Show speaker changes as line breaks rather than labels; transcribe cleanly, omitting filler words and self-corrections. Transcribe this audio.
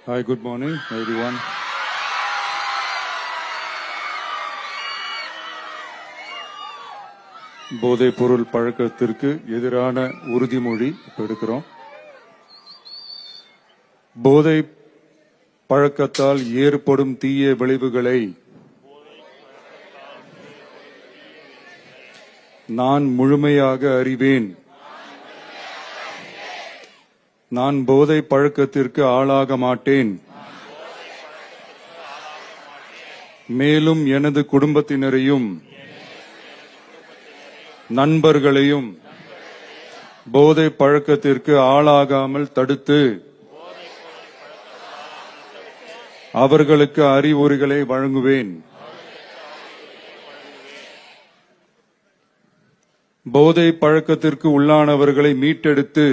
Hi, good morning, everyone. போதைப் பொருள் பழக்கத்திற்கு எதிரான உறுதிமொழி எடுக்கிறோம். போதை பழக்கத்தால் ஏற்படும் தீய விளைவுகளை நான் முழுமையாக அறிவேன். நான் போதை பழக்கத்திற்கு ஆளாக மாட்டேன். மேலும் எனது குடும்பத்தினரையும் நண்பர்களையும் போதை பழக்கத்திற்கு ஆளாகாமல் தடுத்து அவர்களுக்கு அறிவுரைகளை வழங்குவேன். போதை பழக்கத்திற்கு உள்ளானவர்களை மீட்டெடுத்து